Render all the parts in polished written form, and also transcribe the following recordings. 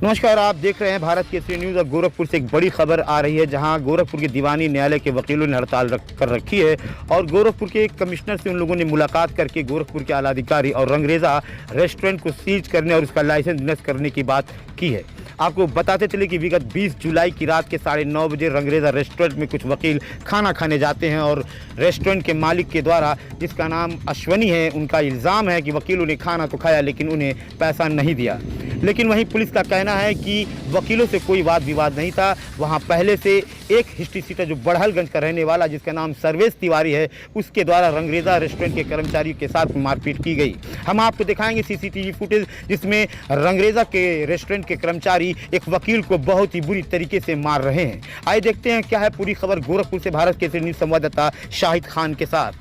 नमस्कार, आप देख रहे हैं भारत केसरी न्यूज़। और गोरखपुर से एक बड़ी खबर आ रही है, जहां गोरखपुर के दीवानी न्यायालय के वकीलों ने हड़ताल कर रखी है और गोरखपुर के कमिश्नर से उन लोगों ने मुलाकात करके गोरखपुर के आलाधिकारी और रंगरेज़ा रेस्टोरेंट को सीज करने और उसका लाइसेंस निरस्त करने की बात की है। आपको बताते चले कि विगत 20 जुलाई की रात के 9:30 बजे रंगरेज़ा रेस्टोरेंट में कुछ वकील खाना खाने जाते हैं और रेस्टोरेंट के मालिक के द्वारा, जिसका नाम अश्वनी है, उनका इल्ज़ाम है कि वकीलों ने खाना तो खाया लेकिन उन्हें पैसा नहीं दिया। लेकिन वहीं पुलिस का कहना है कि वकीलों से कोई वाद विवाद नहीं था। वहां पहले से एक हिस्ट्री सीटर जो बड़हलगंज का रहने वाला, जिसका नाम सर्वेश तिवारी है, उसके द्वारा रंगरेज़ा रेस्टोरेंट के कर्मचारियों के साथ मारपीट की गई। हम आपको दिखाएंगे सीसीटीवी फुटेज, जिसमें रंगरेज़ा के रेस्टोरेंट के कर्मचारी एक वकील को बहुत ही बुरी तरीके से मार रहे हैं। आइए देखते हैं क्या है पूरी खबर गोरखपुर से भारत केसरी न्यूज़ संवाददाता शाहिद खान के साथ।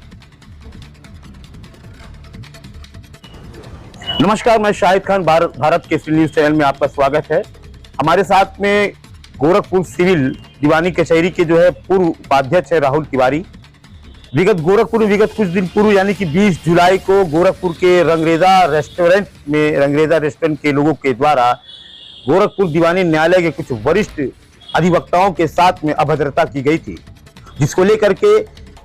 नमस्कार, मैं शाहिद खान, भारत केसरी न्यूज़ चैनल में आपका स्वागत है। हमारे साथ में गोरखपुर सिविल दीवानी कचहरी के जो है पूर्व उपाध्यक्ष है राहुल तिवारी। विगत कुछ दिन पूर्व यानी कि 20 जुलाई को गोरखपुर के रंगरेज़ा रेस्टोरेंट के लोगों के द्वारा गोरखपुर दीवानी न्यायालय के कुछ वरिष्ठ अधिवक्ताओं के साथ में अभद्रता की गई थी, जिसको लेकर के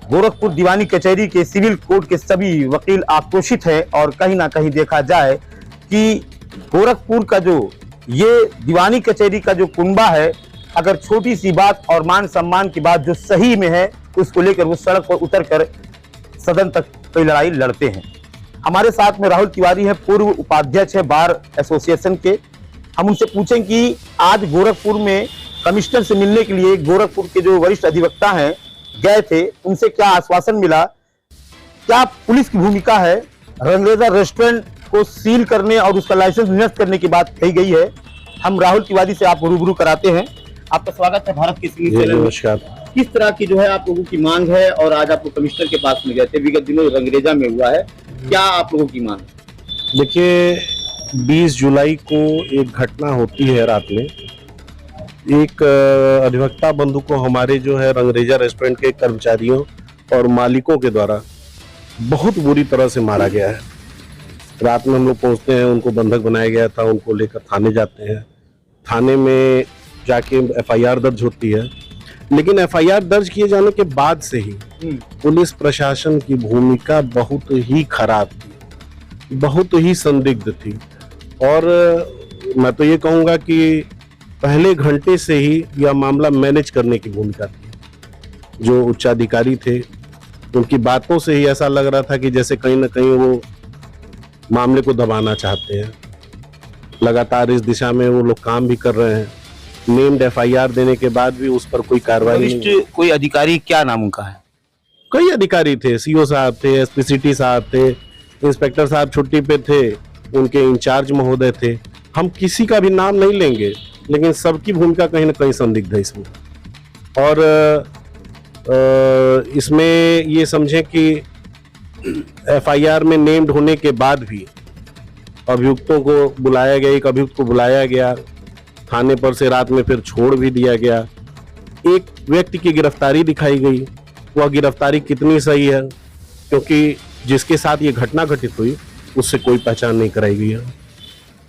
गोरखपुर दीवानी कचहरी के सिविल कोर्ट के सभी वकील आक्रोशित हैं। और कहीं ना कहीं देखा जाए कि गोरखपुर का जो ये दीवानी कचहरी का जो कुनबा है, अगर छोटी सी बात और मान सम्मान की बात जो सही में है, उसको लेकर वो सड़क पर उतरकर सदन तक कोई लड़ाई लड़ते हैं। हमारे साथ में राहुल तिवारी है, पूर्व उपाध्यक्ष है बार एसोसिएशन के। हम उनसे पूछें कि आज गोरखपुर में कमिश्नर से मिलने के लिए गोरखपुर के जो वरिष्ठ अधिवक्ता हैं गए थे, उनसे क्या आश्वासन मिला, क्या पुलिस की भूमिका है, रंगरेज़ा रेस्टोरेंट को सील करने और उसका लाइसेंस निरस्त करने की बात कही गई है। हम राहुल तिवारी से आपको रूबरू कराते हैं। आपका स्वागत है भारत केसरी न्यूज़ चैनल में। नमस्कार। किस तरह की जो है आप लोगों की मांग है, और आज आप लोग कमिश्नर के पास में गए थे, विगत दिनों रंगरेज़ा में हुआ है, क्या आप लोगों की मांग है? देखिए, 20 जुलाई को एक घटना होती है रात में। एक अधिवक्ता बंधु को हमारे जो है रंगरेज़ा रेस्टोरेंट के कर्मचारियों और मालिकों के द्वारा बहुत बुरी तरह से मारा गया है। रात में हम लोग पहुंचते हैं, उनको बंधक बनाया गया था, उनको लेकर थाने जाते हैं। थाने में जाके एफआईआर दर्ज होती है, लेकिन एफआईआर दर्ज किए जाने के बाद से ही पुलिस प्रशासन की भूमिका बहुत ही खराब थी, बहुत ही संदिग्ध थी। और मैं तो ये कहूँगा कि पहले घंटे से ही यह मामला मैनेज करने की भूमिका थी। जो उच्चाधिकारी थे, उनकी बातों से ही ऐसा लग रहा था कि जैसे कहीं ना कहीं वो मामले को दबाना चाहते हैं। लगातार इस दिशा में वो लोग काम भी कर रहे हैं। नेम्ड एफआईआर देने के बाद भी उस पर कोई कार्रवाई नहीं। कोई अधिकारी, क्या नाम उनका है? कई अधिकारी थे, सीओ साहब थे, एसपीसीटी साहब थे, इंस्पेक्टर साहब छुट्टी पे थे, उनके इंचार्ज महोदय थे। हम किसी का भी नाम नहीं लेंगे, लेकिन सबकी भूमिका कहीं ना कहीं संदिग्ध है इसमें। और इसमें ये समझें कि एफआईआर में नेम्ड होने के बाद भी अभियुक्तों को बुलाया गया, एक अभियुक्त को बुलाया गया थाने पर से, रात में फिर छोड़ भी दिया गया। एक व्यक्ति की गिरफ्तारी दिखाई गई, वह गिरफ्तारी कितनी सही है, क्योंकि जिसके साथ ये घटना घटित हुई उससे कोई पहचान नहीं कराई गई है।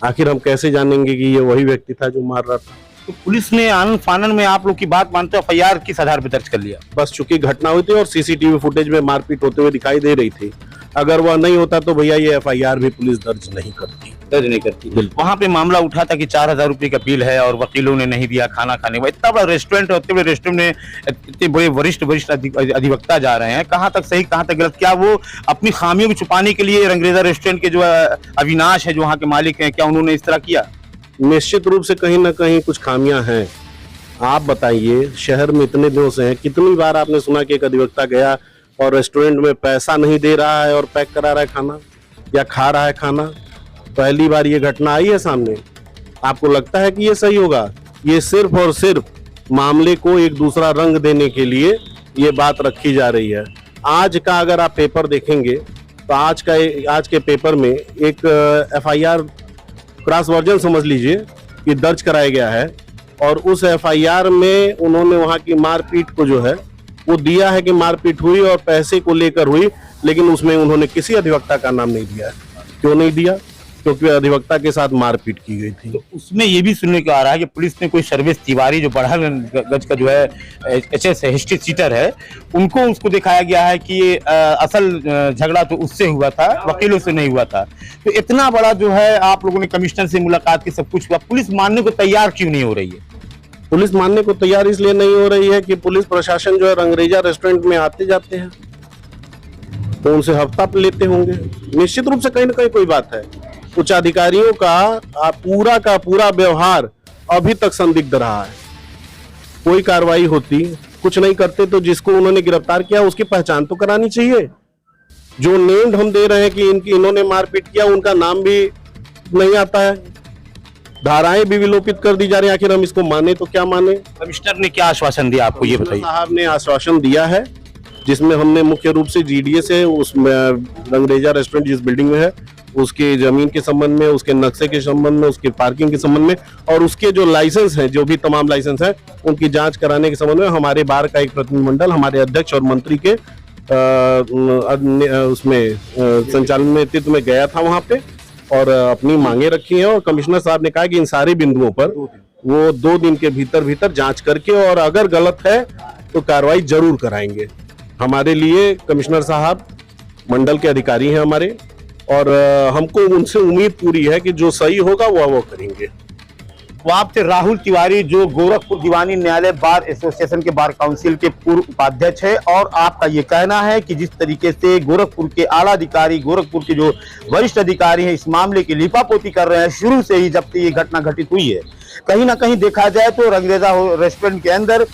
आखिर हम कैसे जानेंगे कि ये वही व्यक्ति था जो मार रहा था? तो पुलिस ने आनन फानन में आप लोग की बात मानते हो एफआईआर किस आधार पर दर्ज कर लिया? बस चूंकि घटना हुई थी और सीसीटीवी फुटेज में मारपीट होते हुए दिखाई दे रही थी, अगर वह नहीं होता तो भैया ये एफआईआर भी पुलिस दर्ज नहीं करती। वहाँ पे मामला उठा था कि 4000 रुपए का बिल है और वकीलों ने नहीं दिया खाना खाने में। इतना बड़ा रेस्टोरेंट है, उतने बड़े रेस्टोरेंट में इतने बड़े वरिष्ठ अधिवक्ता जा रहे हैं, कहाँ तक सही कहाँ तक गलत? क्या वो अपनी खामियों को छुपाने के लिए रंगरेज़ा रेस्टोरेंट के जो अविनाश है, जो वहाँ के मालिक हैं, क्या उन्होंने इस तरह किया? निश्चित रूप से कहीं ना कहीं कुछ खामियां हैं। आप बताइए, शहर में इतने दिनों से हैं, कितनी बार आपने सुना कि एक अधिवक्ता गया और रेस्टोरेंट में पैसा नहीं दे रहा है और पैक करा रहा है खाना या खा रहा है खाना? पहली बार ये घटना आई है सामने। आपको लगता है कि ये सही होगा? ये सिर्फ और सिर्फ मामले को एक दूसरा रंग देने के लिए ये बात रखी जा रही है। आज का अगर आप पेपर देखेंगे तो आज के पेपर में एक एफआईआर क्रॉस वर्जन समझ लीजिए कि दर्ज कराया गया है, और उस एफआईआर में उन्होंने वहां की मारपीट को जो है वो दिया है कि मारपीट हुई और पैसे को लेकर हुई, लेकिन उसमें उन्होंने किसी अधिवक्ता का नाम नहीं दिया है। क्यों नहीं दिया? क्योंकि अधिवक्ता के साथ मारपीट की गई थी। तो उसमें ये भी सुनने को आ रहा है कि पुलिस ने कोई सर्वेश तिवारी जो बढ़ागंज का जो है एचएस हिस्ट्री सीटर है, उनको उसको दिखाया गया है कि ये असल झगड़ा तो उससे हुआ था, वकीलों से नहीं हुआ था। तो इतना बड़ा जो है आप लोगों ने कमिश्नर से मुलाकात की, सब कुछ हुआ, पुलिस मानने को तैयार क्यों नहीं हो रही है? पुलिस मानने को तैयार इसलिए नहीं हो रही है कि पुलिस प्रशासन जो है रंगरेजा रेस्टोरेंट में आते जाते हैं, तो उनसे हफ्ता लेते होंगे। निश्चित रूप से कहीं ना कहीं कोई बात है। उच्च अधिकारियों का पूरा व्यवहार अभी तक संदिग्ध रहा है। कोई कार्रवाई होती, कुछ नहीं करते, तो जिसको उन्होंने गिरफ्तार किया उसकी पहचान तो करानी चाहिए। जो नेम्ड हम दे रहे हैं कि इन्होंने मारपीट किया, उनका नाम भी नहीं आता है, धाराएं भी विलोपित कर दी जा रही है। आखिर हम इसको माने तो क्या माने? कमिश्नर ने क्या आश्वासन दिया आपको, ये बताइए। साहब ने आश्वासन दिया है, जिसमें हमने मुख्य रूप से जीडीए से उसमें रंगरेजा रेस्टोरेंट जिस बिल्डिंग में है उसके जमीन के संबंध में, उसके नक्शे के संबंध में, उसके पार्किंग के संबंध में और उसके जो लाइसेंस हैं, जो भी तमाम लाइसेंस हैं, उनकी जांच कराने के संबंध में हमारे बार का एक प्रतिनिधिमंडल हमारे अध्यक्ष और मंत्री के उसमें संचालन नेतृत्व में गया था वहां पे और अपनी मांगे रखी हैं। और कमिश्नर साहब ने कहा कि इन सारे बिंदुओं पर वो 2 दिन के भीतर जांच करके और अगर गलत है तो कार्रवाई जरूर कराएंगे। हमारे लिए कमिश्नर साहब मंडल के अधिकारी हैं हमारे, और हमको उनसे उम्मीद पूरी है कि जो सही होगा वो करेंगे। वो आप थे राहुल तिवारी, जो गोरखपुर दीवानी न्यायालय बार एसोसिएशन के बार काउंसिल के पूर्व उपाध्यक्ष है, और आपका ये कहना है कि जिस तरीके से गोरखपुर के आला अधिकारी, गोरखपुर के जो वरिष्ठ अधिकारी हैं इस मामले की लिपापोती कर रहे हैं शुरू से ही, जब से ये घटना घटित हुई है। कहीं ना कहीं देखा जाए तो रंगरेजा रेस्टोरेंट के अंदर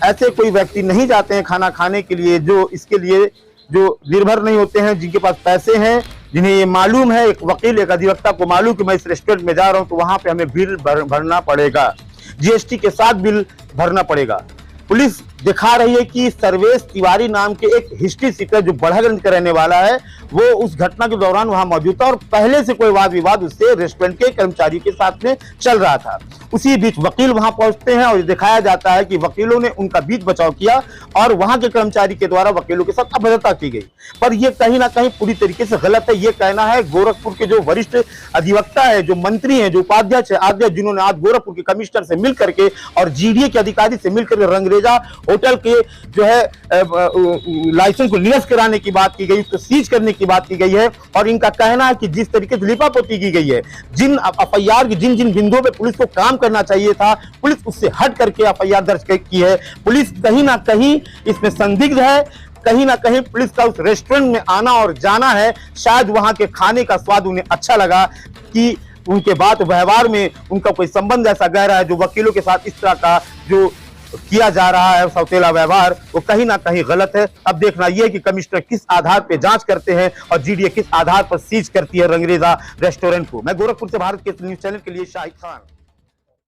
ऐसे कोई व्यक्ति नहीं जाते हैं खाना खाने के लिए जो इसके लिए जो निर्भर नहीं होते हैं, जिनके पास पैसे हैं, जिन्हें ये मालूम है, एक वकील एक अधिवक्ता को मालूम कि मैं इस रेस्टोरेंट में जा रहा हूं तो वहां पे हमें बिल भरना पड़ेगा, जीएसटी के साथ बिल भरना पड़ेगा। पुलिस दिखा रही है कि सर्वेश तिवारी नाम के एक हिस्ट्री सीटर जो बढ़ागंज का रहने वाला है, वो उस घटना के दौरान वहां मौजूद था और पहले से कोई वाद विवाद उससे रेस्टोरेंट के कर्मचारियों के साथ में चल रहा था। उसी बीच वकील वहां पहुंचते हैं और दिखाया जाता है कि वकीलों ने उनका बीच बचाव किया और वहां के कर्मचारी के द्वारा वकीलों के साथ अभद्रता की गई। पर यह कहीं ना कहीं पूरी तरीके से गलत है। ये कहना है गोरखपुर के जो वरिष्ठ अधिवक्ता है, जो मंत्री हैं, जो उपाध्यक्ष है, अध्यक्ष, जिन्होंने आज गोरखपुर के कमिश्नर से मिलकर के और जीडीए के अधिकारी से मिलकर रंगरेजा होटल के जो है लाइसेंस को निरस्त कराने की बात की गई, उसको सीज करने की बात की गई है। और इनका कहना है कि जिस तरीके से लिपापोती की गई है, जिन एफआईआर की जिन बिंदुओं पे पुलिस को काम करना चाहिए था, पुलिस उससे हट करके एफआईआर दर्ज की है। पुलिस कहीं ना कहीं इसमें संदिग्ध है, कहीं ना कहीं पुलिस का उस रेस्टोरेंट में आना और जाना है, शायद वहां के खाने का स्वाद उन्हें अच्छा लगा कि उनके बात व्यवहार में उनका कोई संबंध ऐसा गहरा है जो वकीलों के साथ इस तरह का जो किया जा रहा है सौतेला व्यवहार, वो कहीं ना कहीं गलत है। अब देखना यह है कि कमिश्नर किस आधार पर जांच करते हैं और जीडीए किस आधार पर सीज करती है रंगरेजा रेस्टोरेंट को। मैं गोरखपुर से भारत के न्यूज चैनल के लिए शाहिद खान।